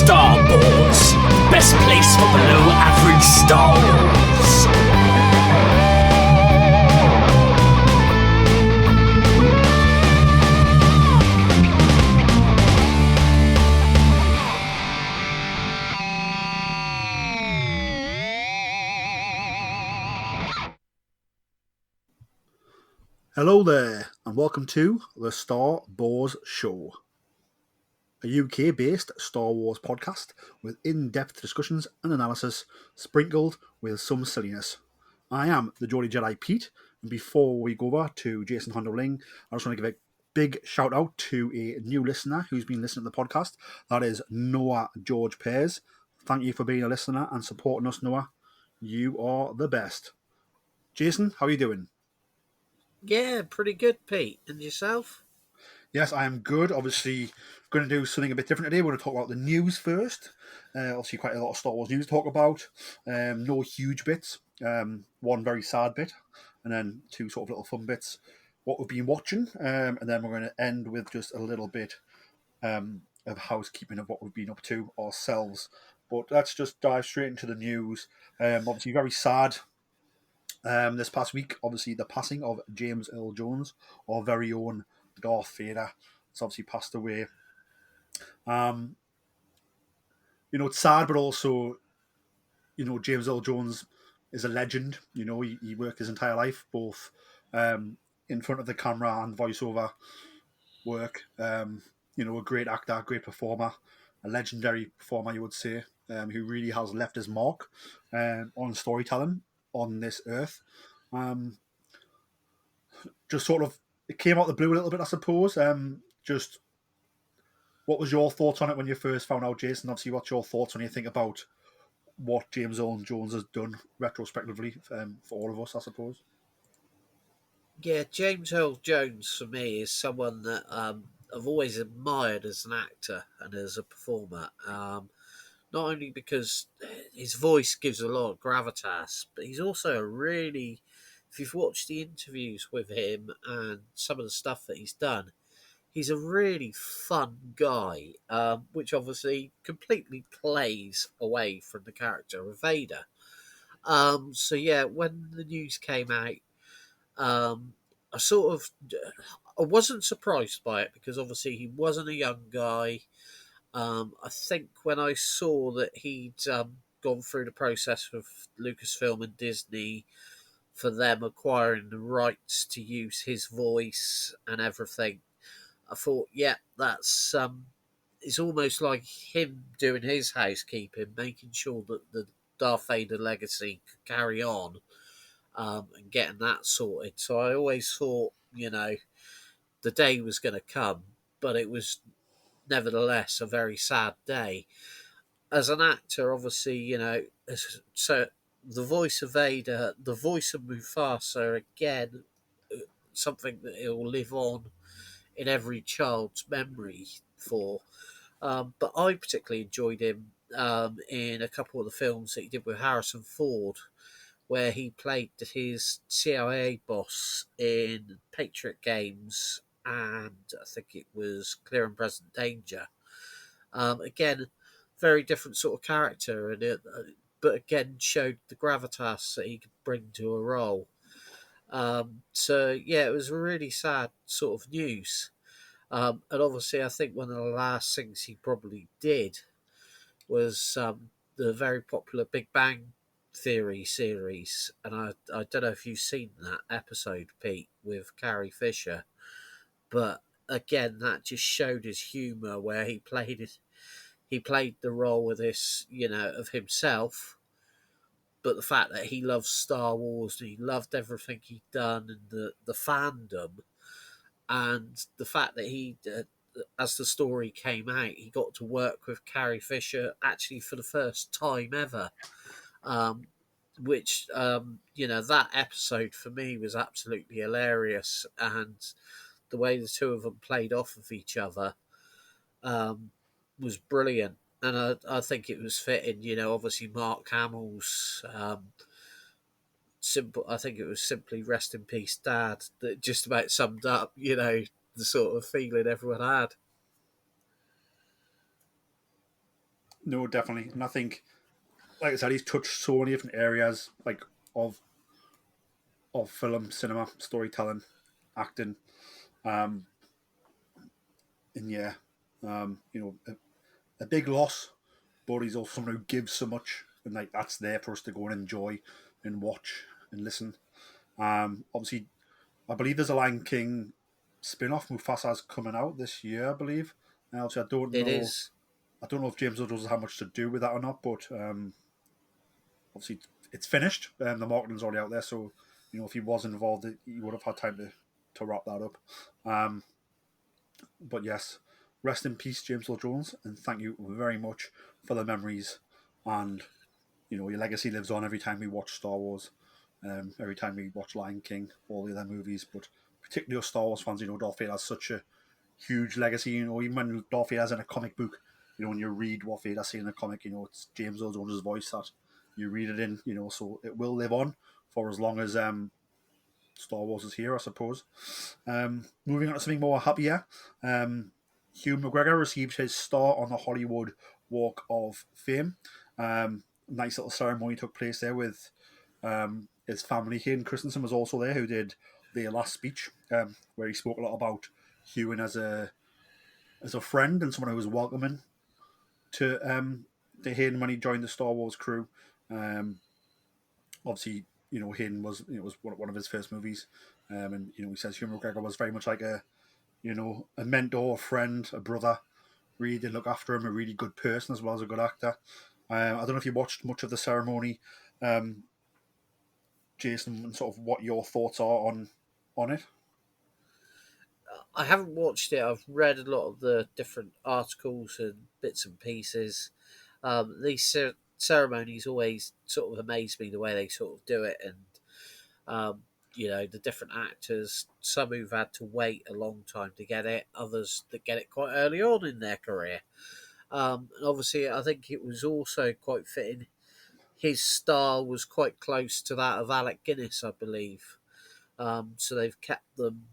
Star Wars, best place for below average Star Wars. Hello there, and welcome to the Star Wars Show, a UK-based Star Wars podcast with in-depth discussions and analysis sprinkled with some silliness. I am the Geordie Jedi Pete, and before we go over to Jason Hondoling, I just want to give a big shout out to a new listener who's been listening to the podcast. That is Noah George Pears. Thank you for being a listener and supporting us, Noah. You are the best. Jason, how are you doing? Yeah, pretty good, Pete. And yourself? Yes, I am good. Obviously, going to do something a bit different today. We're going to talk about the news first. Obviously, quite a lot of Star Wars news to talk about. No huge bits. One very sad bit, and then two sort of little fun bits. What we've been watching, and then we're going to end with just a little bit of housekeeping of what we've been up to ourselves. But let's just dive straight into the news. Obviously, very sad. This past week, obviously, the passing of James Earl Jones, our very own Darth Vader, has obviously passed away. It's sad, but also, James Earl Jones is a legend. He worked his entire life, both in front of the camera and voiceover work. A great actor, great performer, a legendary performer, you would say, who really has left his mark on storytelling on this earth. Just sort of, it came out the blue a little bit, I suppose. Just what was your thoughts on it when you first found out, Jason? Obviously, what's your thoughts when you think about what James Earl Jones has done retrospectively for all of us, I suppose? Yeah, James Earl Jones for me is someone that I've always admired as an actor and as a performer. Not only because his voice gives a lot of gravitas, but he's also a really, if you've watched the interviews with him and some of the stuff that he's done, he's a really fun guy, which obviously completely plays away from the character of Vader. So yeah, when the news came out, um, I sort of, I wasn't surprised by it because obviously he wasn't a young guy. I think when I saw that he'd gone through the process with Lucasfilm and Disney for them acquiring the rights to use his voice and everything, I thought, yeah, that's it's almost like him doing his housekeeping, making sure that the Darth Vader legacy could carry on, and getting that sorted. So I always thought, the day was going to come, but it was nevertheless a very sad day. As an actor, obviously, so the voice of Vader, the voice of Mufasa, again, something that it will live on in every child's memory for. But I particularly enjoyed him in a couple of the films that he did with Harrison Ford, where he played his CIA boss in Patriot Games, and I think it was Clear and Present Danger. Again, very different sort of character, and but again showed the gravitas that he could bring to a role. So yeah, it was really sad sort of news. And obviously, I think one of the last things he probably did was the very popular Big Bang Theory series. And I don't know if you've seen that episode, Pete, with Carrie Fisher. But again, that just showed his humour where he played the role of this, of himself. But the fact that he loved Star Wars and he loved everything he'd done and the fandom, and the fact that he, as the story came out, he got to work with Carrie Fisher actually for the first time ever. Which that episode for me was absolutely hilarious, and the way the two of them played off of each other was brilliant. And I think it was fitting, obviously Mark Hamill's simple, I think it was simply "Rest in Peace, Dad," that just about summed up, the sort of feeling everyone had. No, definitely. And I think, like I said, he's touched so many different areas, like of film, cinema, storytelling, acting, um, and yeah, a big loss. But he's also someone who gives so much, and like that's there for us to go and enjoy, and watch and listen. Obviously, I believe there's a Lion King spin-off. Mufasa's coming out this year, I believe. And obviously, I don't It know. is. I don't know if James Earl had much to do with that or not, but obviously it's finished. The marketing's already out there, so if he was involved, he would have had time to wrap that up. Um, but yes, rest in peace, James Earl Jones, and thank you very much for the memories, and your legacy lives on every time we watch Star Wars, every time we watch Lion King, all the other movies, but particularly us Star Wars fans, Darth Vader has such a huge legacy. Even when Darth Vader's in a comic book, when you read what Vader's saying in a comic, it's James Earl Jones' voice that you read it in, so it will live on for as long as Star Wars is here, I suppose. Moving on to something more happier, Ewan McGregor received his star on the Hollywood Walk of Fame. Nice little ceremony took place there with his family. Hayden Christensen was also there, who did the last speech, where he spoke a lot about Ewan as a friend and someone who was welcoming to Hayden when he joined the Star Wars crew. Obviously, Hayden was was one of his first movies, and he says Ewan McGregor was very much like a mentor, a friend, a brother. Really did look after him, a really good person as well as a good actor. I don't know if you watched much of the ceremony, Jason, and sort of what your thoughts are on it. I haven't watched it. I've read a lot of the different articles and bits and pieces. These ceremonies always sort of amaze me the way they sort of do it, and the different actors. Some who've had to wait a long time to get it, others that get it quite early on in their career. And obviously, I think it was also quite fitting. His star was quite close to that of Alec Guinness, I believe. So they've kept them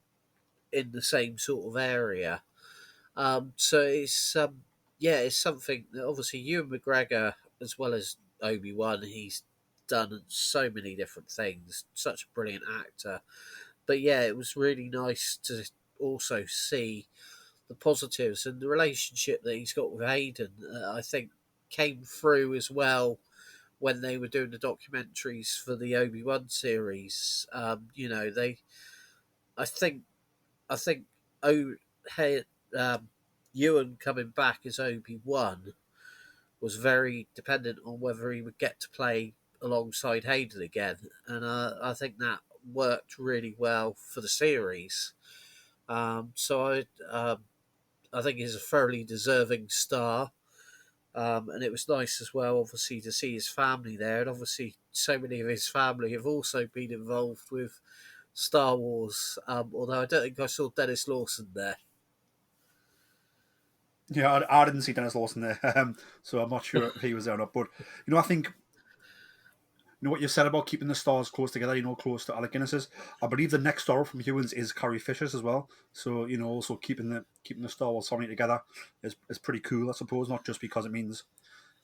in the same sort of area. So it's something that obviously Ewan McGregor, as well as Obi Wan, he's done so many different things. Such a brilliant actor. But yeah, it was really nice to also see the positives and the relationship that he's got with Hayden. I think came through as well when they were doing the documentaries for the Obi Wan series. I think I think oh hey Ewan coming back as Obi Wan was very dependent on whether he would get to play alongside Hayden again, and I think that worked really well for the series. I think he's a thoroughly deserving star. And it was nice as well, obviously, to see his family there. And obviously, so many of his family have also been involved with Star Wars. Although I don't think I saw Dennis Lawson there. Yeah, I didn't see Dennis Lawson there, so I'm not sure if he was there or not. But I think what you said about keeping the stars close together, close to Alec Guinness's. I believe the next star from Hewins is Carrie Fisher's as well. So also keeping the Star Wars family together is pretty cool, I suppose. Not just because it means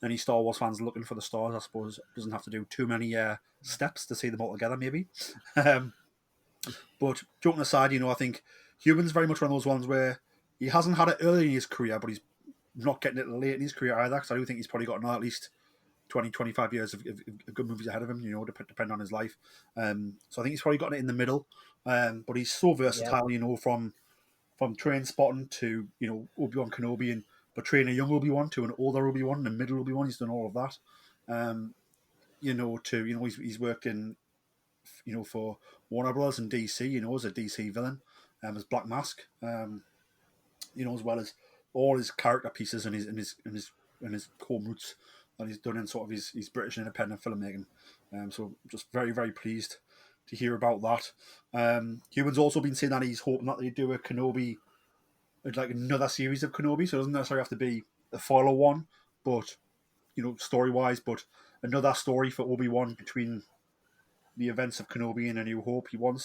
any Star Wars fans looking for the stars, I suppose, doesn't have to do too many steps to see them all together, maybe. Um, but joking aside, I think Hewins very much one of those ones where he hasn't had it early in his career, but he's not getting it late in his career either. Because I do think he's probably got another at least 20, 25 years of good movies ahead of him, depending on his life. So I think he's probably gotten it in the middle. But he's so Yep. versatile, from train spotting to, Obi-Wan Kenobi, and portraying a young Obi-Wan to an older Obi-Wan and a middle Obi-Wan. He's done all of that. He's worked in, for Warner Brothers and DC, as a DC villain, as Black Mask, as well as all his character pieces and his home roots that he's done in sort of his British independent filmmaking. So just very, very pleased to hear about that. Human's also been saying that he's hoping that they do a Kenobi, like another series of Kenobi, so it doesn't necessarily have to be the follow one, but story wise, but another story for Obi-Wan between the events of Kenobi and A New Hope. I don't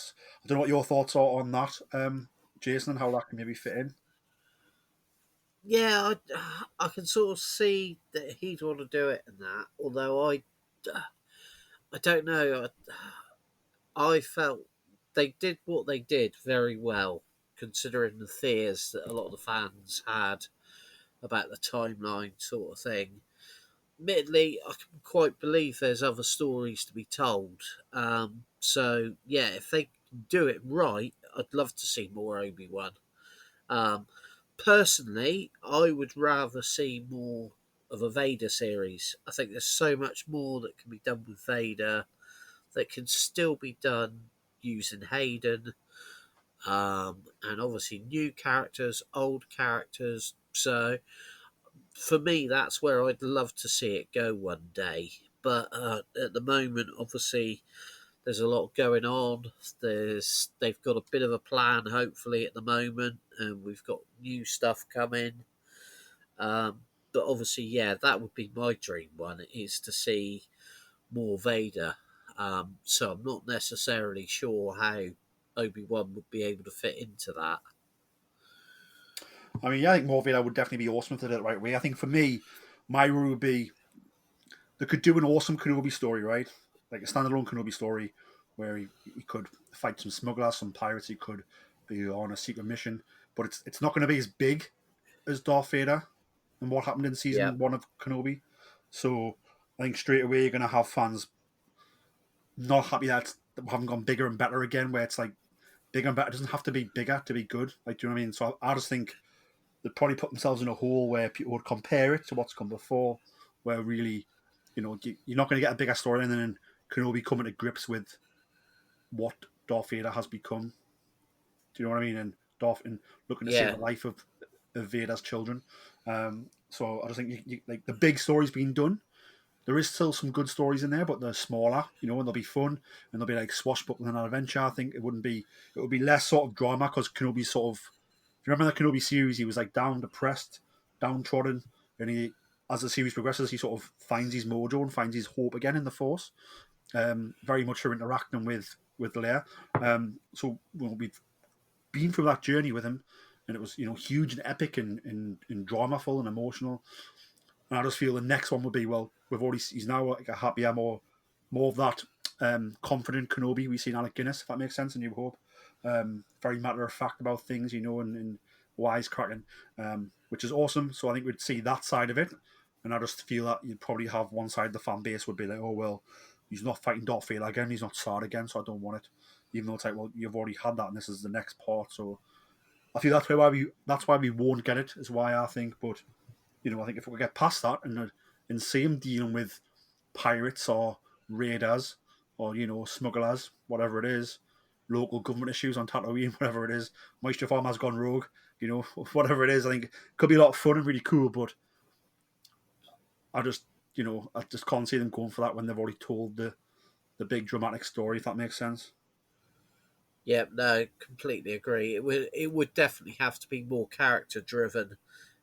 know what your thoughts are on that, Jason, and how that can maybe fit in. Yeah, I can sort of see that he'd want to do it and that. Although I don't know. I felt they did what they did very well, considering the fears that a lot of the fans had about the timeline sort of thing. Admittedly, I can quite believe there's other stories to be told. So yeah, if they do it right, I'd love to see more Obi Wan. Um, Personally, I would rather see more of a Vader series. I think there's so much more that can be done with Vader that can still be done using Hayden, and obviously new characters, old characters. So for me, that's where I'd love to see it go one day. But at the moment, obviously, there's a lot going on. They've got a bit of a plan, hopefully, at the moment, and we've got new stuff coming. Um, but obviously, yeah, that would be my dream one, is to see more Vader. So I'm not necessarily sure how Obi Wan would be able to fit into that. I mean, yeah, I think more Vader would definitely be awesome if they did it the right way. I think for me, my rule would be they could do an awesome Kenobi story, right? Like a standalone Kenobi story where he could fight some smugglers, some pirates. He could be on a secret mission, but it's not going to be as big as Darth Vader and what happened in Yeah, season 1 of Kenobi. So I think straight away you're going to have fans not happy that we haven't gone bigger and better again. Where it's like bigger and better doesn't have to be bigger to be good. Like, do you know what I mean? So I just think they'd probably put themselves in a hole where people would compare it to what's come before, where really, you're not going to get a bigger story, and then Kenobi coming to grips with what Darth Vader has become. Do you know what I mean? And Darth and looking to save yeah, the life of Vader's children. So I just think like the big story's been done. There is still some good stories in there, but they're smaller, and they'll be fun and they'll be like swashbuckling and adventure. I think it would be less sort of drama because Kenobi's sort of. If you remember the Kenobi series, he was like down, depressed, downtrodden, and as the series progresses, he sort of finds his mojo and finds his hope again in the Force. Very much her interacting with Leia. So we've been through that journey with him, and it was huge and epic and dramaful and emotional. And I just feel the next one would be, well, he's now like a happier, more of that confident Kenobi we see in Alec Guinness, if that makes sense, in New Hope. Very matter of fact about things, and wisecracking, which is awesome. So I think we'd see that side of it. And I just feel that you'd probably have one side of the fan base would be like, oh, well, he's not fighting Darth Vader again, he's not sad again, so I don't want it. Even though it's like, well, you've already had that and this is the next part. So I feel that's why we won't get it, is why I think. But I think if we get past that and see him dealing with pirates or raiders or smugglers, whatever it is, local government issues on Tatooine, whatever it is, moisture farm has gone rogue, whatever it is, I think it could be a lot of fun and really cool. But I just I just can't see them going for that when they've already told the big dramatic story, if that makes sense. yeah. No, completely agree. It would definitely have to be more character driven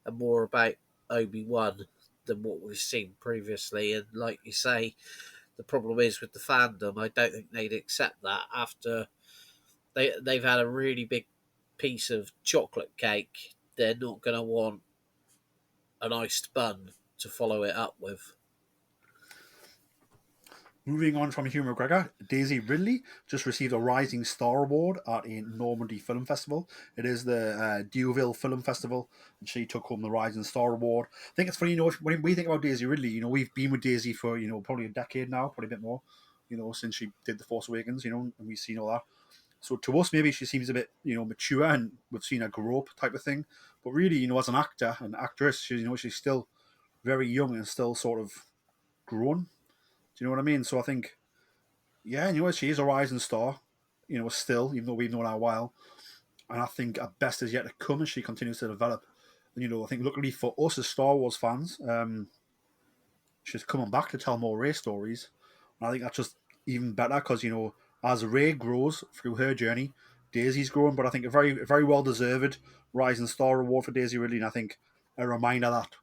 and more about Obi Wan than what we've seen previously. And like you say, the problem is with the fandom. I don't think they'd accept that after they've had a really big piece of chocolate cake. They're not going to want an iced bun to follow it up with. Moving on from Ewan McGregor, Daisy Ridley just received a Rising Star Award at a Normandy Film Festival. It is the Deauville Film Festival, and she took home the Rising Star Award. I think it's funny, when we think about Daisy Ridley, we've been with Daisy for, probably a decade now, probably a bit more, since she did The Force Awakens, and we've seen all that. So to us, maybe she seems a bit, mature, and we've seen her grow up type of thing. But really, as an actor and actress, she's still very young and still sort of grown. Do you know what I mean? So I think, yeah, she is a rising star, still, even though we've known her a while. And I think her best is yet to come as she continues to develop. And, I think luckily for us as Star Wars fans, she's coming back to tell more Rey stories. And I think that's just even better because, as Rey grows through her journey, Daisy's growing. But I think a very, very well deserved Rising Star award for Daisy Ridley. And I think a reminder that,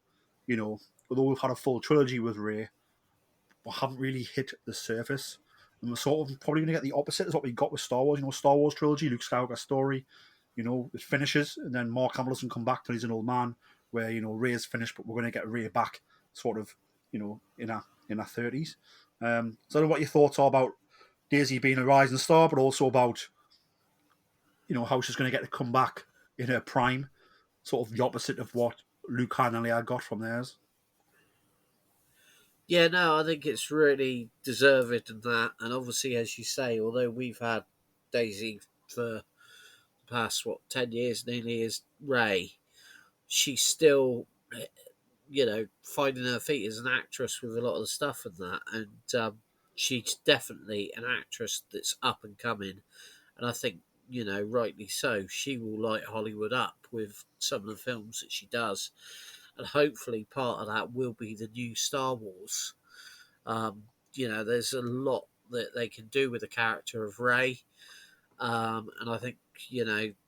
although we've had a full trilogy with Rey, we haven't really hit the surface. And we're sort of probably going to get the opposite as what we got with Star Wars. Star Wars trilogy, Luke Skywalker story, it finishes, and then Mark Hamill doesn't come back till he's an old man. where Rey's finished, but we're going to get Rey back, sort of, in our 30s. So I don't know what your thoughts are about Daisy being a rising star, but also about how she's going to get to come back in her prime, sort of the opposite of what Luke and Leia got from theirs. Yeah, no, I think it's really deserved in that. And obviously, as you say, although we've had Daisy for the past, 10 years nearly as Ray, she's still, finding her feet as an actress with a lot of the stuff and that. And she's definitely an actress that's up and coming. And I think, rightly so, she will light Hollywood up with some of the films that she does. And hopefully part of that will be the new Star Wars. There's a lot that they can do with the character of Rey. And I think,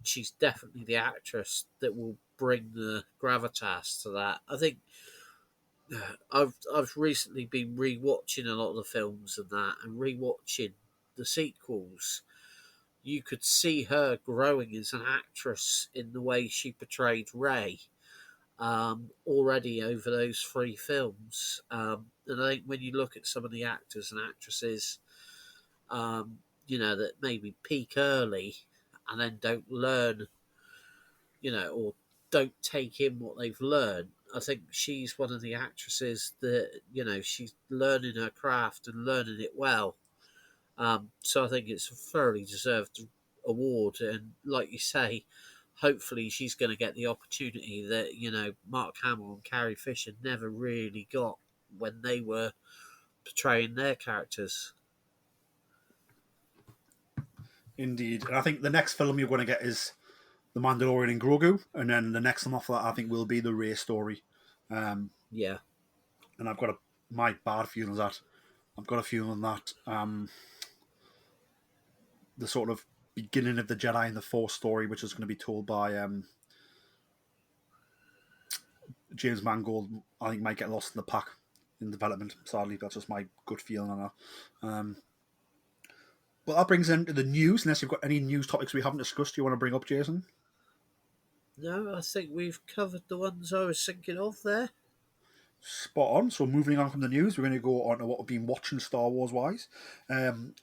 she's definitely the actress that will bring the gravitas to that. I think I've recently been rewatching a lot of the films and that, and rewatching the sequels. You could see her growing as an actress in the way she portrayed Rey already over those three films. And I think when you look at some of the actors and actresses, that maybe peak early and then don't learn, or don't take in what they've learned. I think she's one of the actresses that, she's learning her craft and learning it well. So I think it's a thoroughly deserved award. And like you say, hopefully she's going to get the opportunity that, Mark Hamill and Carrie Fisher never really got when they were portraying their characters. Indeed. And I think the next film you're going to get is The Mandalorian and Grogu, and then the next one after that I think will be the Rey story. Yeah. And my bad feeling is that I've got a feeling that the sort of beginning of the Jedi and the Force story, which is going to be told by James Mangold, I think might get lost in the pack in development. Sadly, that's just my good feeling on that. But that brings into the news. Unless you've got any news topics we haven't discussed, you want to bring up, Jason? No, I think we've covered the ones I was thinking of there. Spot on. So moving on from the news, we're going to go on to what we've been watching Star Wars wise.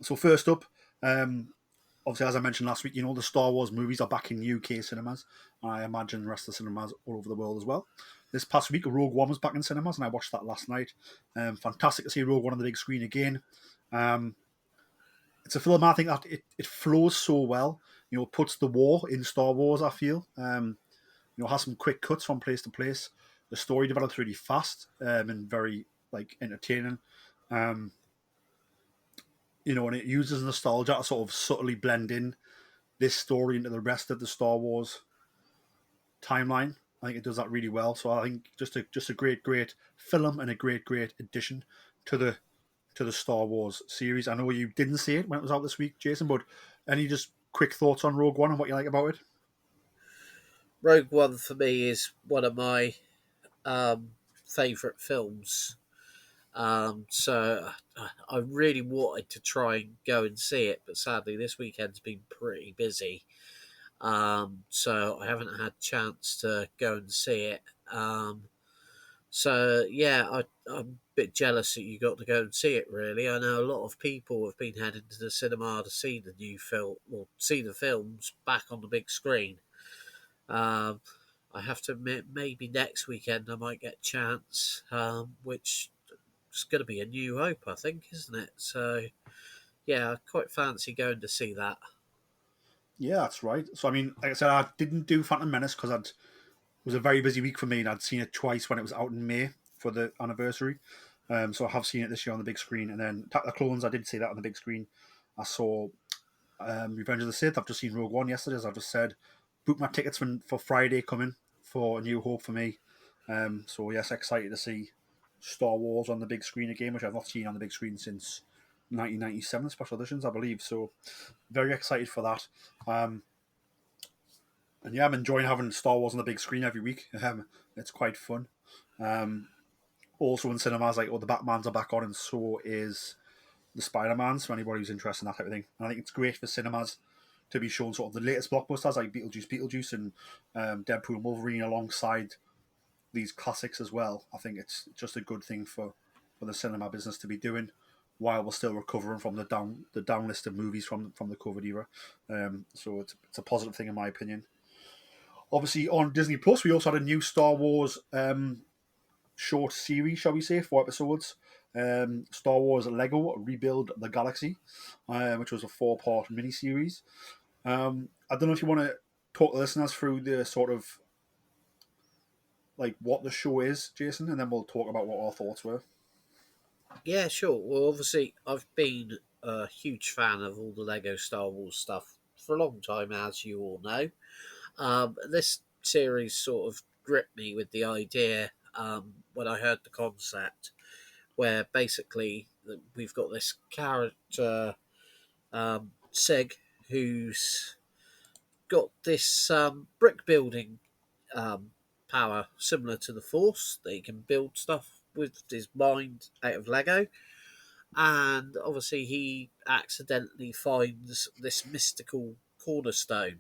So first up, obviously as I mentioned last week, the Star Wars movies are back in UK cinemas. I imagine the rest of the cinemas all over the world as well. This past week, Rogue One was back in cinemas, and I watched that last night. Fantastic to see Rogue One on the big screen again. It's a film I think that it flows so well. Puts the war in Star Wars. I feel. Has some quick cuts from place to place. The story develops really fast and very entertaining. And it uses nostalgia to sort of subtly blend in this story into the rest of the Star Wars timeline. I think it does that really well. So I think just a great film and a great addition to the Star Wars series. I know you didn't see it when it was out this week, Jason, but any just quick thoughts on Rogue One and what you like about it? Rogue One for me is one of my favourite films. So I really wanted to try and go and see it, but sadly this weekend's been pretty busy. So I haven't had a chance to go and see it. So yeah, I'm a bit jealous that you got to go and see it. Really, I know a lot of people have been heading to the cinema to see the new film or see the films back on the big screen. I have to admit, maybe next weekend I might get a chance, which is going to be a New Hope, I think, isn't it? So yeah, I quite fancy going to see that. Yeah, that's right. So I mean, like I said, I didn't do Phantom Menace because it was a very busy week for me, and I'd seen it twice when it was out in May for the anniversary. So I have seen it this year on the big screen, and then Attack of the Clones, I did see that on the big screen. I saw Revenge of the Sith. I've just seen Rogue One yesterday, as I just said. Booked my tickets for Friday coming for A New Hope for me. So yes, excited to see Star Wars on the big screen again, which I've not seen on the big screen since 1997 special editions, I believe. So very excited for that. And yeah, I'm enjoying having Star Wars on the big screen every week. It's quite fun. Also in cinemas, the Batmans are back on, and so is the Spider-Mans for anybody who's interested in that type of thing. And I think it's great for cinemas to be shown sort of the latest blockbusters like Beetlejuice and Deadpool and Wolverine alongside these classics as well. I think it's just a good thing for the cinema business to be doing while we're still recovering from the down list of movies from the COVID era. So it's a positive thing in my opinion. Obviously, on Disney Plus, we also had a new Star Wars short series, shall we say, 4 episodes. Star Wars Lego Rebuild the Galaxy, which was a 4-part miniseries. I don't know if you want to talk to listeners through the sort of like what the show is, Jason, and then we'll talk about what our thoughts were. Yeah, sure. Well, obviously, I've been a huge fan of all the Lego Star Wars stuff for a long time, as you all know. This series sort of gripped me with the idea when I heard the concept, where basically we've got this character, Seg, who's got this brick building um, power similar to the Force. That he can build stuff with his mind out of Lego. And obviously, he accidentally finds this mystical cornerstone,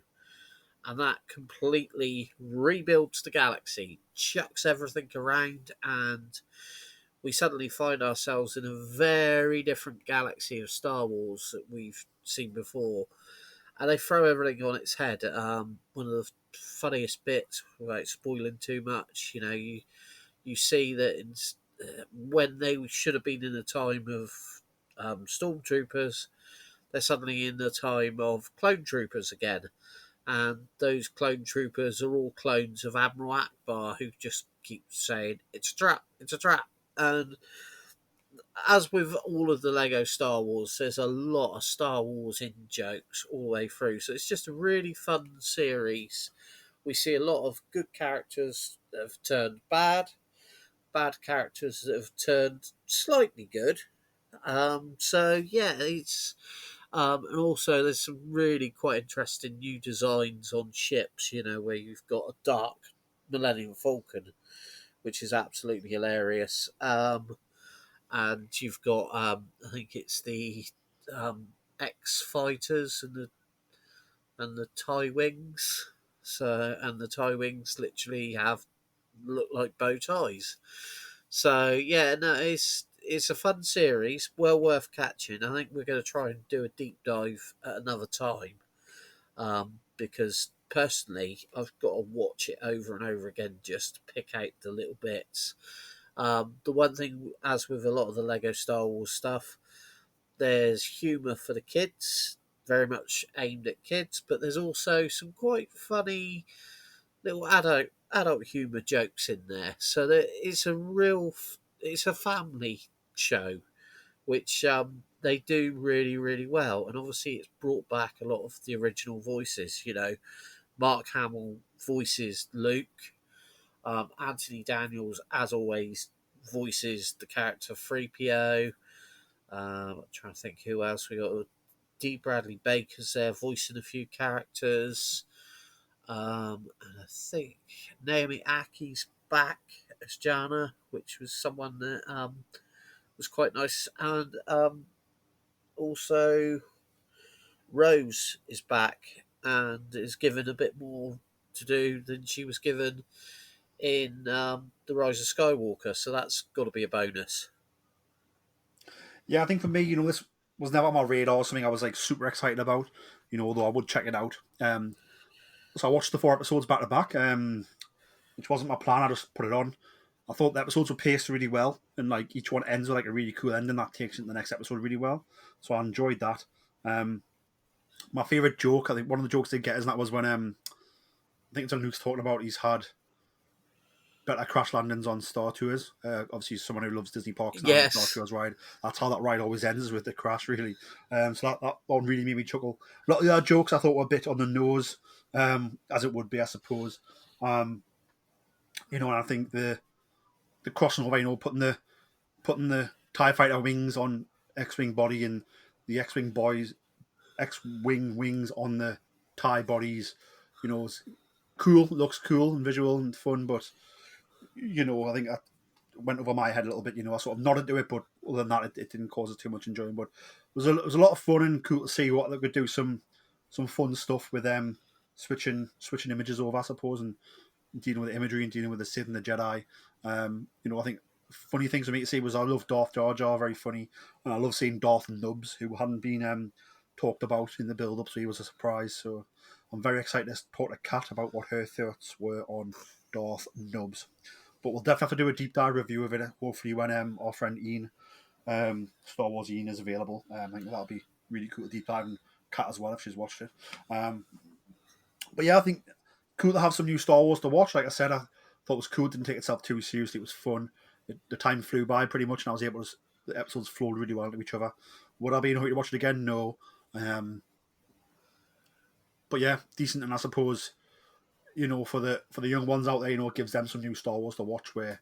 and that completely rebuilds the galaxy, chucks everything around, and we suddenly find ourselves in a very different galaxy of Star Wars that we've seen before. And they throw everything on its head. One of the funniest bits, without spoiling too much, you see that when they should have been in a time of stormtroopers, they're suddenly in the time of clone troopers again. And those clone troopers are all clones of Admiral Akbar, who just keeps saying, "It's a trap, it's a trap." And as with all of the Lego Star Wars, there's a lot of Star Wars in jokes all the way through. So it's just a really fun series. We see a lot of good characters that have turned bad, bad characters that have turned slightly good. So yeah, it's and also there's some really quite interesting new designs on ships. Where you've got a dark Millennium Falcon, which is absolutely hilarious. And you've got I think it's the X fighters and the tie wings. And the tie wings literally look like bow ties. So yeah, no, it's a fun series, well worth catching. I think we're going to try and do a deep dive at another time, because personally, I've got to watch it over and over again just to pick out the little bits. The one thing, as with a lot of the Lego Star Wars stuff, there's humour for the kids, very much aimed at kids, but there's also some quite funny little adult humour jokes in there. So that it's a family show, which they do really really well. And obviously, it's brought back a lot of the original voices. Mark Hamill voices Luke. Anthony Daniels, as always, voices the character 3PO. I'm trying to think who else we got. D. Bradley Baker's there voicing a few characters. And I think Naomi Aki's back as Jana, which was someone that was quite nice. And also Rose is back and is given a bit more to do than she was given in The Rise of Skywalker. So that's got to be a bonus. Yeah, I think for me, this was never on my radar or something I was like super excited about, although I would check it out. So I watched the 4 episodes back to back, which wasn't my plan. I just put it on. I thought the episodes were paced really well, and like each one ends with like a really cool ending that takes into the next episode really well. So I enjoyed that. My favorite joke, I think one of the jokes they get is that was when I think it's on Luke's talking about he's had better crash landings on Star Tours. Obviously, someone who loves Disney parks now, Yes. Star Tours ride. That's how that ride always ends, with the crash, really. So that one really made me chuckle. A lot of the other jokes I thought were a bit on the nose, as it would be, I suppose. And I think the crossing over, putting the TIE fighter wings on X-wing body and the X-wing wings on the TIE bodies, it's cool, looks cool and visual and fun, but I think that went over my head a little bit. I sort of nodded to it, but other than that, it didn't cause us too much enjoyment. But it was a lot of fun and cool to see what they could do. Some fun stuff with them switching images over, I suppose, and dealing with the imagery and dealing with the Sith and the Jedi. I think funny things for me to see was I love Darth Jar Jar, very funny, and I love seeing Darth Nubs, who hadn't been talked about in the build-up, so he was a surprise. So I'm very excited to talk to Kat about what her thoughts were on Darth Nubs. But we'll definitely have to do a deep dive review of it, hopefully when our friend Ian, Star Wars Ian, is available. I think that'll be really cool to deep dive, and Kat as well if she's watched it. But yeah, I think cool to have some new Star Wars to watch. Like I said, I thought it was cool. It didn't take itself too seriously. It was fun. The time flew by pretty much, and I was able to. The episodes flowed really well into each other. Would I be in a hurry to watch it again? No. But yeah, decent, and I suppose for the young ones out there, it gives them some new Star Wars to watch where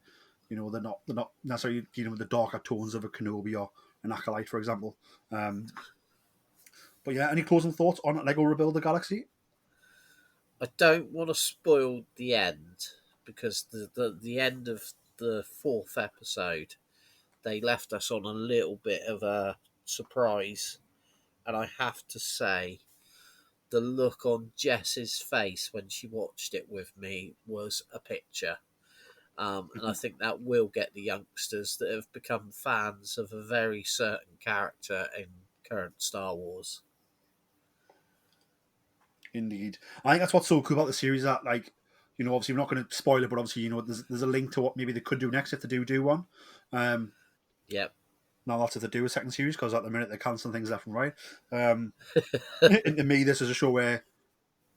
they're not necessarily dealing with the darker tones of a Kenobi or an Acolyte, for example. But yeah, any closing thoughts on Lego Rebuild the Galaxy? I don't want to spoil the end because the end of the fourth episode, they left us on a little bit of a surprise, and I have to say, the look on Jess's face when she watched it with me was a picture. And I think that will get the youngsters that have become fans of a very certain character in current Star Wars. Indeed. I think that's what's so cool about the series that, obviously we're not going to spoil it, but obviously, there's a link to what maybe they could do next if they do one. Yep. Now that's if they do a second series, because at the minute they're cancelling things left and right. And to me, this is a show where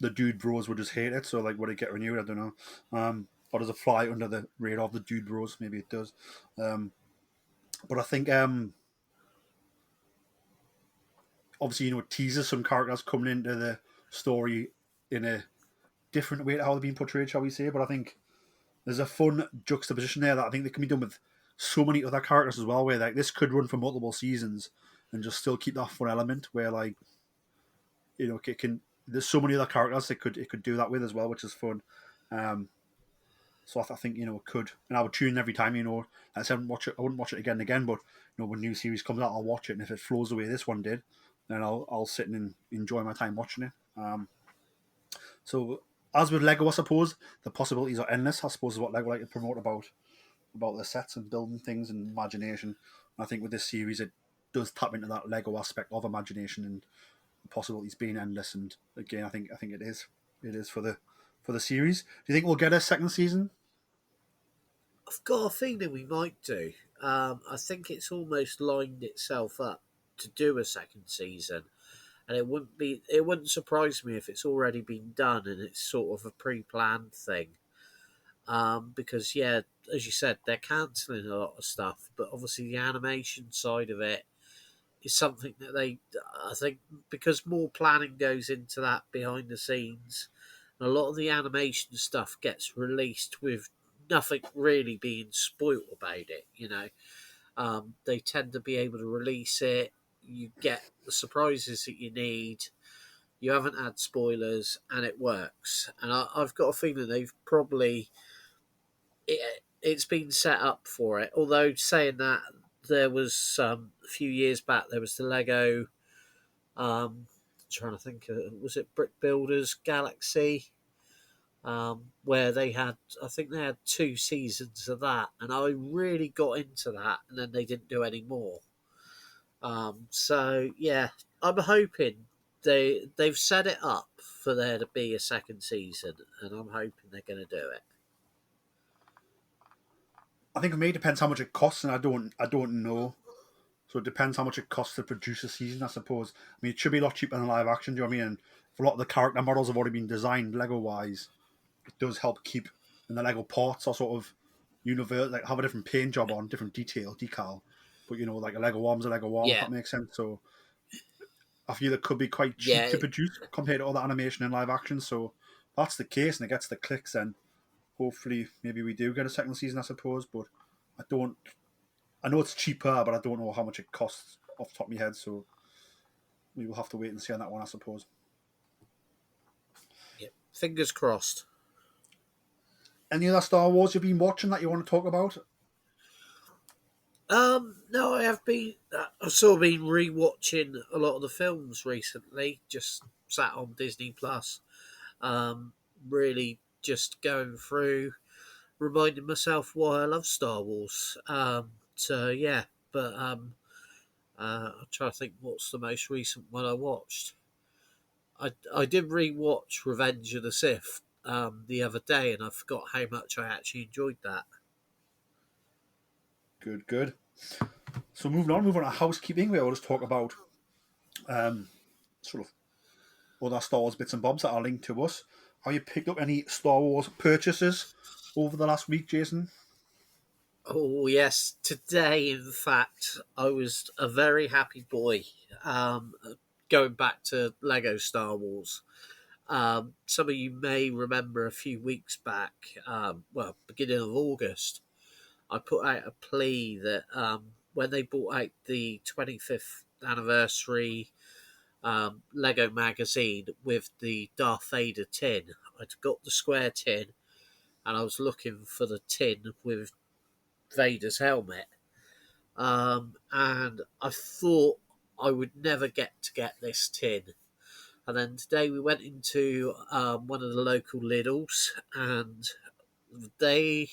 the dude bros would just hate it, so would it get renewed? I don't know. Or does it fly under the radar of the dude bros? Maybe it does. But I think obviously, it teases some characters coming into the story in a different way to how they're being portrayed, shall we say. But I think there's a fun juxtaposition there that I think they can be done with so many other characters as well, where this could run for multiple seasons and just still keep that fun element where it can. There's so many other characters it could do that with as well, which is fun. So I think it could, and I would tune in every time. I said I wouldn't watch it again and again, but when new series comes out, I'll watch it, and if it flows the way this one did, then I'll sit and enjoy my time watching it. So as with Lego, I suppose the possibilities are endless. I suppose is what Lego like to promote about the sets and building things and imagination. And I think with this series, it does tap into that Lego aspect of imagination and the possibilities being endless. And again, I think it is for the series. Do you think we'll get a second season? I've got a feeling we might do. I think it's almost lined itself up to do a second season, and it wouldn't surprise me if it's already been done and it's sort of a pre-planned thing. Because as you said, they're cancelling a lot of stuff, but obviously the animation side of it is something that I think, because more planning goes into that behind the scenes, and a lot of the animation stuff gets released with nothing really being spoilt about it. They tend to be able to release it. You get the surprises that you need. You haven't had spoilers, and it works. And I've got a feeling they've probably it's been set up for it. Although saying that, there was a few years back there was the Lego. Trying to think, was it Brick Builders Galaxy? Where I think they had 2 seasons of that, and I really got into that, and then they didn't do any more. So yeah, I'm hoping they've set it up for there to be a second season, and I'm hoping they're going to do it. I think for me it depends how much it costs, and I don't know. So it depends how much it costs to produce a season, I suppose. I mean, it should be a lot cheaper than live action. Do you know what I mean? And if a lot of the character models have already been designed Lego wise, it does help keep, and the Lego parts are sort of universal, have a different paint job on, different decal. But like a Lego arm's a Lego arm, if Yeah, that makes sense. So I feel it could be quite cheap yeah, to produce compared to other animation and live action. So if that's the case and it gets the clicks, then hopefully maybe we do get a second season, I suppose. But I know it's cheaper, but I don't know how much it costs off the top of my head. So we will have to wait and see on that one, I suppose. yeah. Fingers crossed. Any other Star Wars you've been watching that you want to talk about? No, I've sort of been rewatching a lot of the films recently. Just sat on Disney Plus. Really just going through, reminding myself why I love Star Wars. So yeah, but I'm trying to think what's the most recent one I watched. I did rewatch Revenge of the Sith the other day, and I forgot how much I actually enjoyed that. Good, good. So moving on to housekeeping, we always talk about sort of other Star Wars bits and bobs that are linked to us. Have you picked up any Star Wars purchases over the last week, Jason? Oh yes, today in fact I was a very happy boy. Um, Going back to Lego Star Wars. Some of you may remember a few weeks back, beginning of August, I put out a plea that when they brought out the 25th anniversary Lego magazine with the Darth Vader tin, I'd got the square tin and I was looking for the tin with Vader's helmet. And I thought I would never get this tin. And then today we went into one of the local Lidls, and they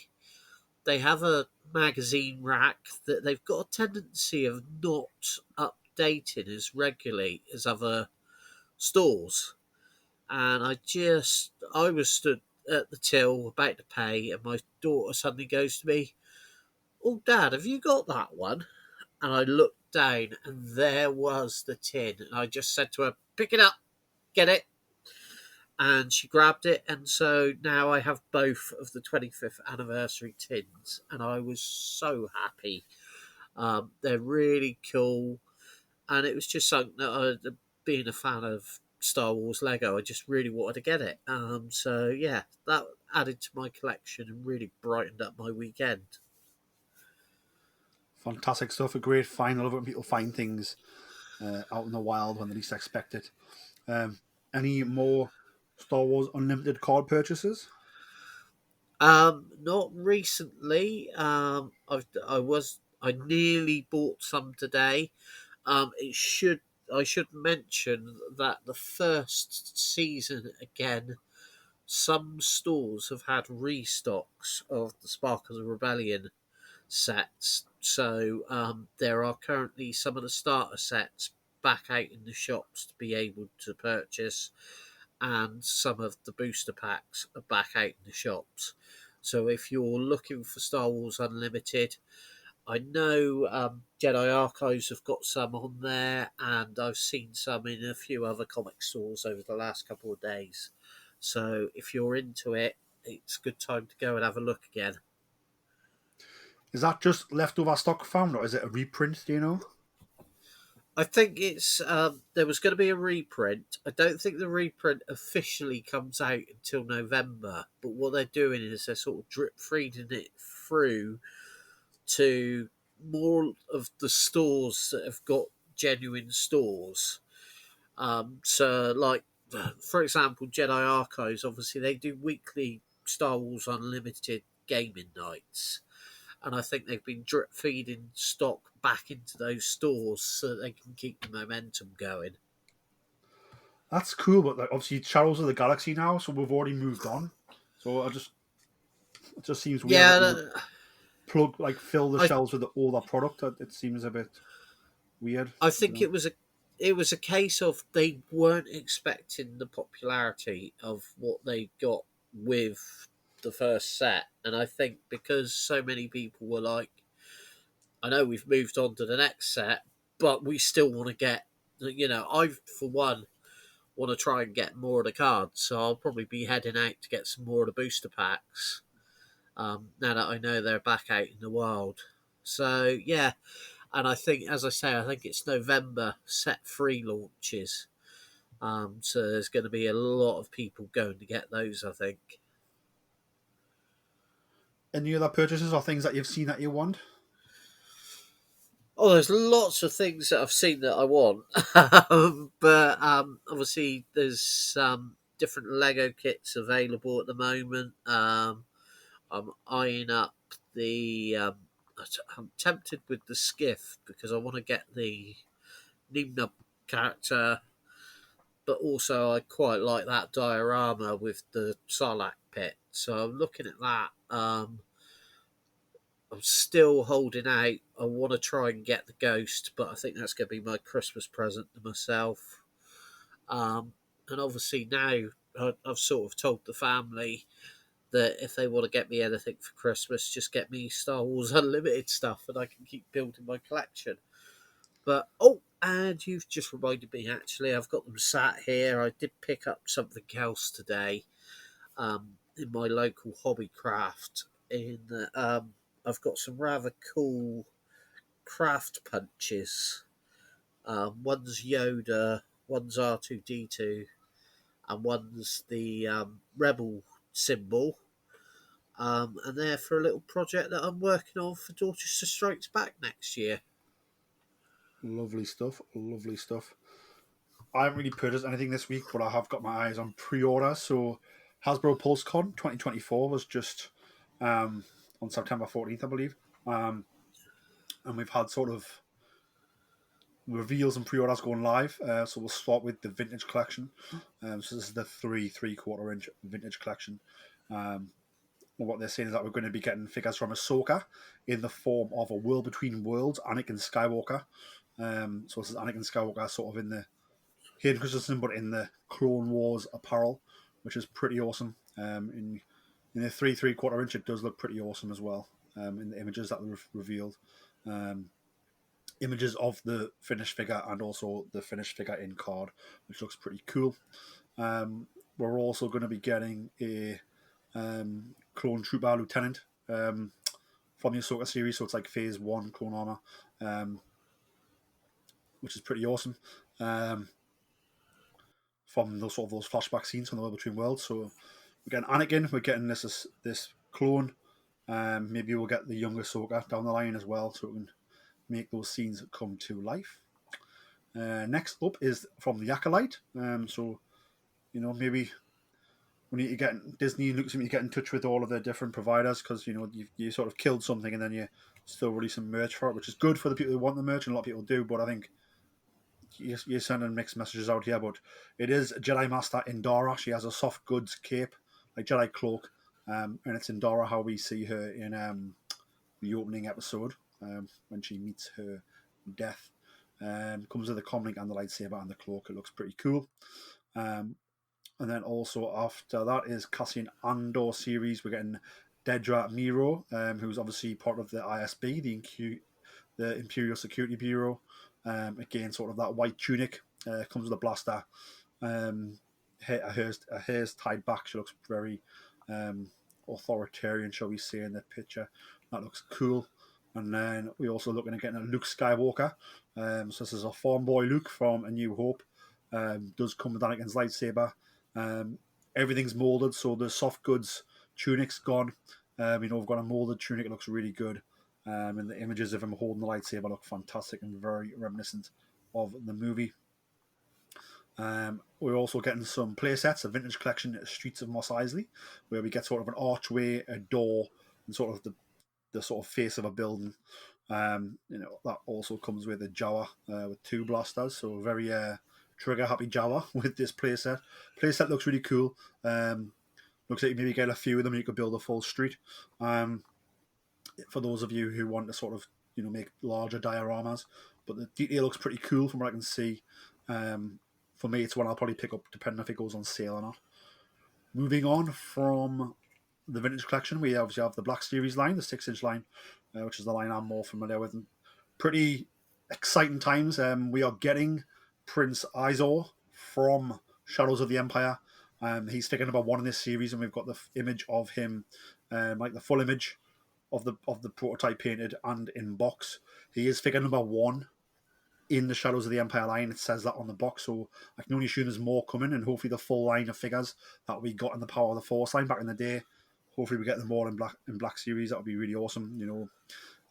they have a magazine rack that they've got a tendency of not updating as regularly as other stores. And I was stood at the till about to pay, and my daughter suddenly goes to me, "Oh, Dad, have you got that one?" And I looked down, and there was the tin. And I just said to her, "Pick it up, get it." And she grabbed it, and so now I have both of the 25th anniversary tins, and I was so happy. They're really cool, and it was just something that being a fan of Star Wars Lego, I just really wanted to get it. So yeah, that added to my collection and really brightened up my weekend. Fantastic stuff. A great find. I love it when people find things out in the wild when they least expect it. Any more Star Wars Unlimited card purchases? Not recently. I nearly bought some today. It should I should mention that the first season again, some stores have had restocks of the Spark of the Rebellion sets. So there are currently some of the starter sets back out in the shops to be able to purchase, and some of the booster packs are back out in the shops. So if you're looking for Star Wars Unlimited, I know Jedi Archives have got some on there, and I've seen some in a few other comic stores over the last couple of days. So if you're into it, it's a good time to go and have a look again. Is that just leftover stock found, or is it a reprint? Do you know? I think it's there was going to be a reprint. I don't think the reprint officially comes out until November, but what they're doing is they're sort of drip feeding it through to more of the stores that have got genuine stores. So, like for example, Jedi Archives, obviously they do weekly Star Wars Unlimited gaming nights, and I think they've been drip feeding stock back into those stores so that they can keep the momentum going. That's cool, but like, obviously Shadows of the Galaxy now, so we've already moved on. So it just seems weird that you would Yeah, fill the I shelves with all that product. It seems a bit weird. I You think know? it was a case of they weren't expecting the popularity of what they got with the first set, and I think because so many people were like, I know we've moved on to the next set, but we still want to get, I for one want to try and get more of the cards, so I'll probably be heading out to get some more of the booster packs. Now that I know they're back out in the wild, so yeah, and I think, as I say, I think it's November set 3 launches. So there's going to be a lot of people going to get those, I think. Any other purchases or things that you've seen that you want? Oh, there's lots of things that I've seen that I want, but obviously there's different Lego kits available at the moment. I'm eyeing up the. I'm tempted with the skiff because I want to get the Nimna character, but also I quite like that diorama with the Sarlacc pit. So I'm looking at that. I'm still holding out. I want to try and get the Ghost, but I think that's going to be my Christmas present to myself. And obviously now I've sort of told the family that if they want to get me anything for Christmas, just get me Star Wars Unlimited stuff, and I can keep building my collection. But and you've just reminded me. Actually, I've got them sat here. I did pick up something else today, in my local hobby craft. I've got some rather cool craft punches. One's Yoda, one's R2D2, and one's the Rebel symbol. And they're for a little project that I'm working on for Dorchester Strikes Back next year. Lovely stuff. Lovely stuff. I haven't really purchased anything this week, but I have got my eyes on pre-order. So Hasbro Pulsecon 2024 was just on September 14th, I believe. And we've had sort of reveals and pre-orders going live. So we'll start with the vintage collection. So this is the 3/4 inch vintage collection. What they're saying is that we're going to be getting figures from Ahsoka in the form of a World Between Worlds Anakin Skywalker. So this is Anakin Skywalker sort of in the Hayden Christensen, but in the Clone Wars apparel, which is pretty awesome. In the 3/4 inch, it does look pretty awesome as well. In the images that were revealed, images of the finished figure and also the finished figure in card, which looks pretty cool. We're also going to be getting a Clone Trooper Lieutenant from the Ahsoka series, so it's like Phase 1 clone armor, which is pretty awesome. From those sort of those flashback scenes from the World Between Worlds. So we're getting Anakin, we're getting this clone. Maybe we'll get the younger Ahsoka down the line as well, so we can make those scenes come to life. Next up is from the Acolyte. So maybe we need to get Disney and Lucasfilm to get in touch with all of their different providers, because you sort of killed something and then you still release some merch for it, which is good for the people who want the merch, and a lot of people do. But I think you're sending mixed messages out here, but it is Jedi Master Indara. She has a soft goods cape, like Jedi cloak, and it's Indara how we see her in the opening episode when she meets her death. Comes with the comlink and the lightsaber and the cloak. It looks pretty cool. And then also after that is Cassian Andor series. We're getting Dedra Miro, who's obviously part of the ISB, the Imperial Security Bureau. Again, sort of that white tunic, comes with a blaster. Her hair's tied back. She looks very authoritarian, shall we say, in the picture. That looks cool. And then we're also looking at getting a Luke Skywalker. So this is a farm boy Luke from A New Hope. Does come with Anakin's lightsaber. Everything's molded, so the soft goods tunic's gone. We've got a molded tunic. It looks really good. And the images of him holding the lightsaber look fantastic and very reminiscent of the movie. We're also getting some play sets, a vintage collection at Streets of Mos Eisley, where we get sort of an archway, a door, and sort of the sort of face of a building. That also comes with a Jawa with 2 blasters, so very trigger happy Jawa with this playset. Playset looks really cool. Looks like you maybe get a few of them and you could build a full street. For those of you who want to sort of make larger dioramas, but the detail looks pretty cool from what I can see. For me, it's one I'll probably pick up depending if it goes on sale or not. Moving on from the vintage collection, we obviously have the Black Series line, the 6-inch line, which is the line I'm more familiar with. And pretty exciting times. We are getting Prince Izor from Shadows of the Empire. He's figure number 1 in this series, and we've got the image of him, like the full image of the prototype painted and in box. He is figure number 1 in the Shadows of the Empire line. It says that on the box, so I can only assume there's more coming, and hopefully the full line of figures that we got in the Power of the Force line back in the day, hopefully we get them all in Black Series. That would be really awesome.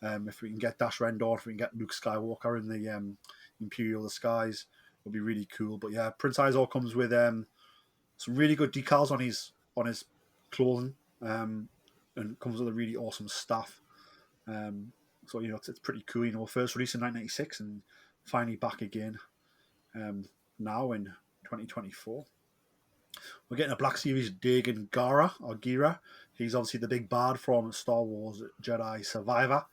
If we can get Dash Rendor, if we can get Luke Skywalker in the Imperial disguise, it would be really cool. But yeah, Prince Izor comes with some really good decals on his clothing, and comes with a really awesome staff. So it's pretty cool. First released in 1996 and finally back again now in 2024. We're getting a Black Series Dagan Gira. He's obviously the big bad from Star Wars Jedi Survivor.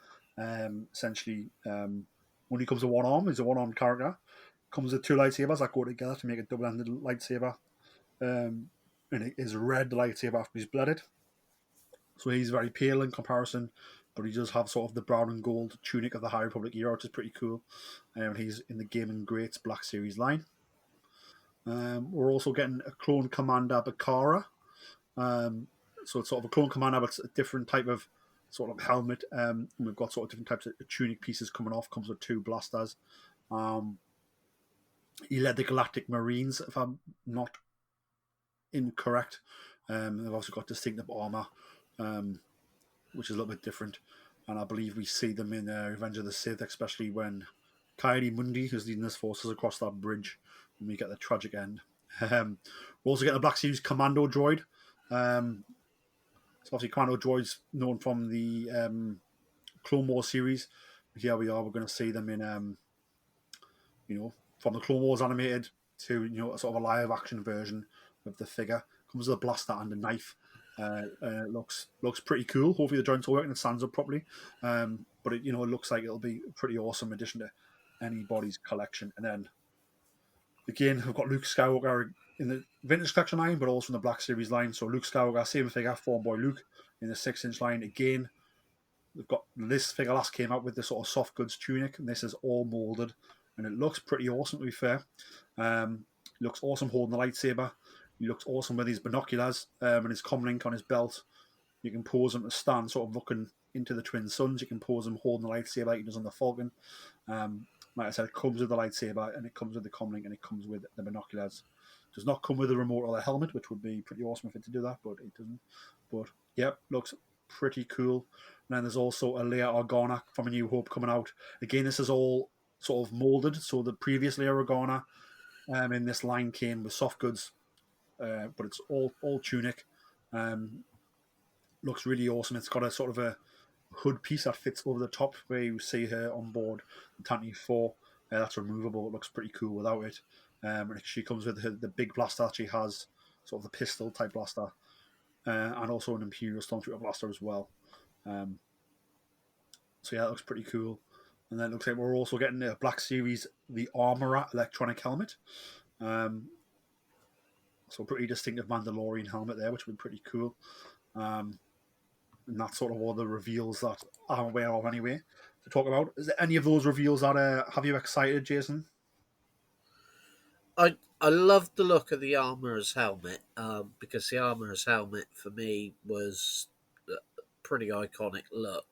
Essentially, when he comes with one arm, he's a one-armed character. Comes with two lightsabers that go together to make a double-handed lightsaber. And it is red lightsaber after he's blooded. So he's very pale in comparison, but he does have sort of the brown and gold tunic of the High Republic era, which is pretty cool. He's in the Gaming Greats Black Series line. We're also getting a Clone Commander Bakara. So it's sort of a Clone Commander, but it's a different type of sort of helmet. We've got sort of different types of tunic pieces coming off. Comes with two blasters. He led the Galactic Marines, if I'm not incorrect. They've also got distinctive armor, which is a little bit different. And I believe we see them in Revenge of the Sith, especially when Kairi Mundi is leading his forces across that bridge when we get the tragic end. We're also getting a Black Series Commando droid. So obviously Commando droids known from the Clone Wars series. Here we are, we're going to see them in, from the Clone Wars animated to, a sort of a live action version of the figure. Comes with a blaster and a knife. Looks pretty cool. Hopefully the joints are working and it stands up properly. But it looks like it'll be a pretty awesome addition to anybody's collection. And then again, we've got Luke Skywalker in the Vintage Collection line, but also in the Black Series line. So Luke Skywalker, same figure, Form Boy Luke in the 6-inch line. Again, we've got this figure last came out with the sort of soft goods tunic, and this is all molded, and it looks pretty awesome, to be fair. Looks awesome holding the lightsaber. He looks awesome with his binoculars and his comlink on his belt. You can pose him to stand, sort of looking into the Twin Suns. You can pose him holding the lightsaber like he does on the Falcon. Like I said, it comes with the lightsaber, and it comes with the comlink, and it comes with the binoculars. It does not come with the remote or the helmet, which would be pretty awesome if it did do that, but it doesn't. But, yep, looks pretty cool. And then there's also a Leia Organa from A New Hope coming out. Again, this is all sort of molded. So the previous Leia Organa in this line came with soft goods, but it's all tunic. Looks really awesome. It's got a sort of a hood piece that fits over the top where you see her on board the Tantive 4. That's removable. It looks pretty cool without it. And she comes with the big blaster that she has, sort of the pistol type blaster, and also an Imperial Stormtrooper blaster as well. So yeah, that looks pretty cool. And then it looks like we're also getting a Black Series the Armorer electronic helmet. So pretty distinctive Mandalorian helmet there, which would be pretty cool. And that's sort of all the reveals that I'm aware of anyway to talk about. Is there any of those reveals that have you excited, Jason? I love the look of the Armourer's helmet because the Armourer's helmet for me was a pretty iconic look.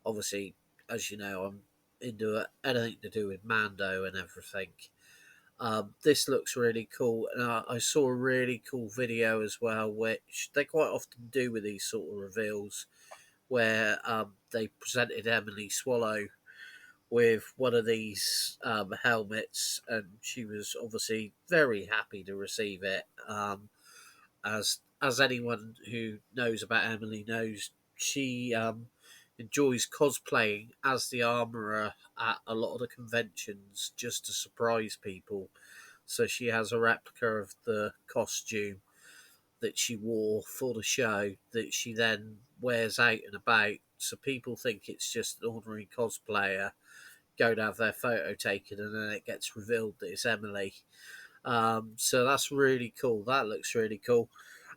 Obviously, as you know, I'm into anything to do with Mando and everything. This looks really cool, and I saw a really cool video as well, which they quite often do with these sort of reveals, where they presented Emily Swallow with one of these helmets, and she was obviously very happy to receive it. As anyone who knows about Emily knows, she enjoys cosplaying as the Armourer at a lot of the conventions just to surprise people. So she has a replica of the costume that she wore for the show that she then wears out and about. So people think it's just an ordinary cosplayer, go to have their photo taken, and then it gets revealed that it's Emily. So that's really cool. That looks really cool.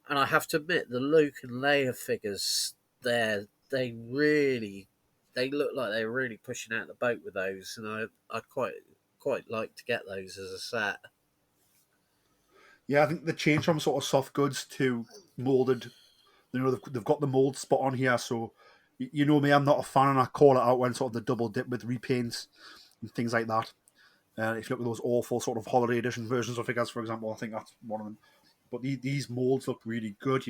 And I have to admit, the Luke and Leia figures there, they look like they're really pushing out the boat with those, and I quite like to get those as a set. Yeah, I think the change from sort of soft goods to molded, they've got the mold spot on here. So, you know me, I'm not a fan, and I call it out when sort of the double dip with repaints and things like that. If you look at those awful sort of holiday edition versions of figures, for example, I think that's one of them. But these molds look really good.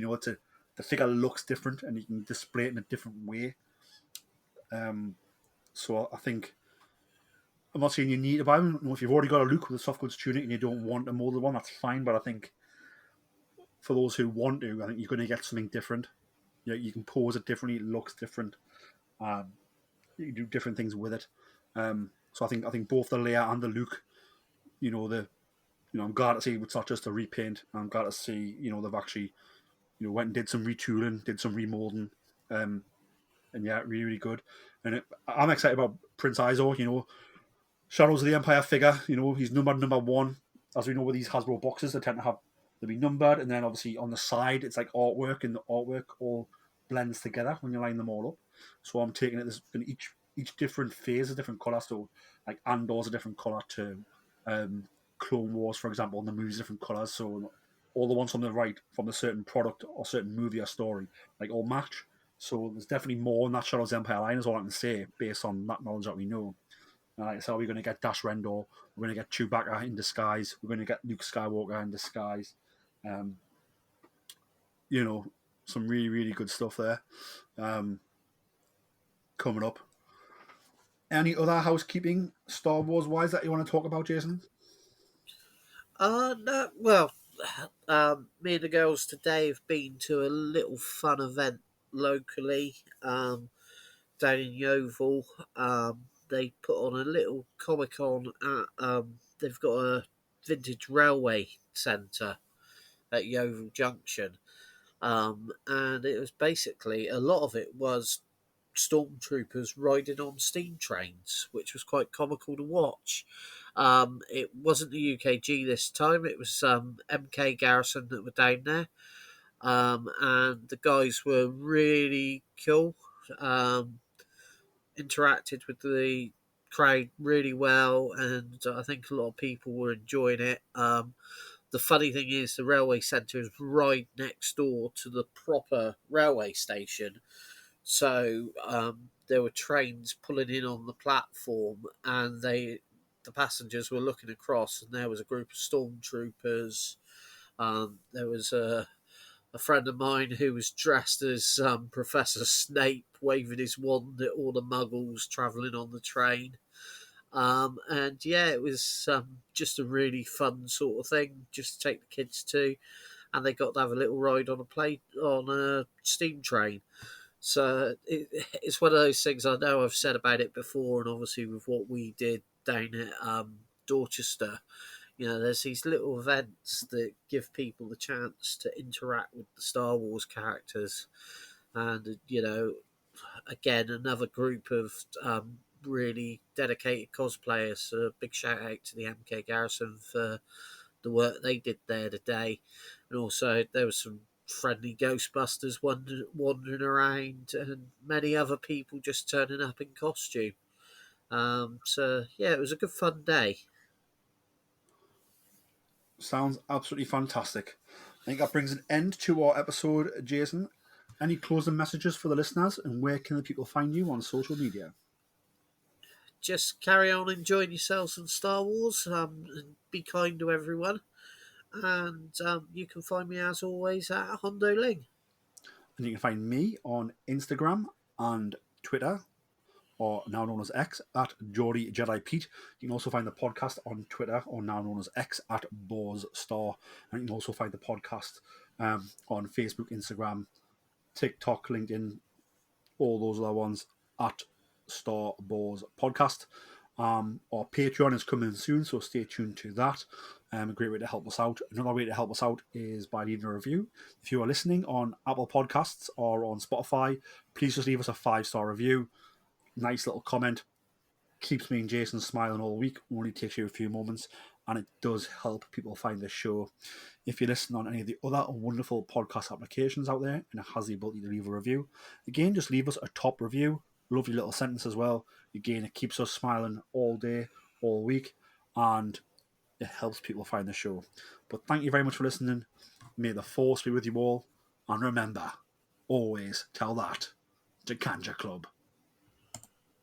The figure looks different, and you can display it in a different way. So I think I'm not saying you need to buy them. If you've already got a Luke with a soft goods tunic and you don't want a molded one, that's fine. But I think for those who want to, I think you're going to get something different. You can pose it differently. It looks different. You can do different things with it. So I think both the Leia and the Luke, I'm glad to see it's not just a repaint. I'm glad to see, they've actually, went and did some retooling, did some remolding, and yeah, really, really good. And I'm excited about Prince Izo. Shadows of the Empire figure. He's numbered number 1. As we know with these Hasbro boxes, they tend to have they'll be numbered, and then obviously on the side it's like artwork, and the artwork all blends together when you line them all up. So I'm taking it. There's in each different phase a different color. So like Andor's a different color to Clone Wars, for example, and the movie's different colors. So all the ones on the right from a certain product or certain movie or story, like all match. So there's definitely more in that Shadows of the Empire line, is all I can say, based on that knowledge that we know. And like I said, we're going to get Dash Rendor, we're going to get Chewbacca in disguise, we're going to get Luke Skywalker in disguise. Um, some really, really good stuff there coming up. Any other housekeeping Star Wars wise that you want to talk about, Jason? No, well, me and the girls today have been to a little fun event locally down in Yeovil. They put on a little Comic Con at, they've got a vintage railway centre at Yeovil Junction. And it was basically, a lot of it was stormtroopers riding on steam trains, which was quite comical to watch. It wasn't the UKG this time, it was MK Garrison that were down there. And the guys were really cool. Interacted with the crowd really well, and I think a lot of people were enjoying it. The funny thing is, the railway centre is right next door to the proper railway station. So there were trains pulling in on the platform, and the passengers were looking across, and there was a group of stormtroopers. There was a friend of mine who was dressed as Professor Snape, waving his wand at all the muggles travelling on the train. And yeah, it was just a really fun sort of thing, just to take the kids to, and they got to have a little ride on a steam train. So it's one of those things. I know I've said about it before, and obviously with what we did down at Dorchester, there's these little events that give people the chance to interact with the Star Wars characters, and again, another group of really dedicated cosplayers. So a big shout out to the MK Garrison for the work they did there today, and also there was some friendly Ghostbusters wandering around, and many other people just turning up in costume. So yeah, it was a good fun day. Sounds absolutely fantastic. I think that brings an end to our episode, Jason. Any closing messages for the listeners, and where can the people find you on social media? Just carry on enjoying yourselves in Star Wars, and be kind to everyone. And you can find me as always at Hondo Ling. And you can find me on Instagram and Twitter, or now known as X, at Geordie Jedi Pete. You can also find the podcast on Twitter, or now known as X, at Boz Star. And you can also find the podcast on Facebook, Instagram, TikTok, LinkedIn, all those other ones, at Star Wars Podcast. Our Patreon is coming soon, so stay tuned to that. A great way to help us out. Another way to help us out is by leaving a review. If you are listening on Apple Podcasts or on Spotify, please just leave us a 5-star review. Nice little comment. Keeps me and Jason smiling all week. Only takes you a few moments, and it does help people find the show. If you listen on any of the other wonderful podcast applications out there and it has the ability to leave a review, again, just leave us a top review. Lovely little sentence as well. Again, it keeps us smiling all day, all week, and it helps people find the show. But thank you very much for listening. May the force be with you all, and remember, always tell that to Kanja Club.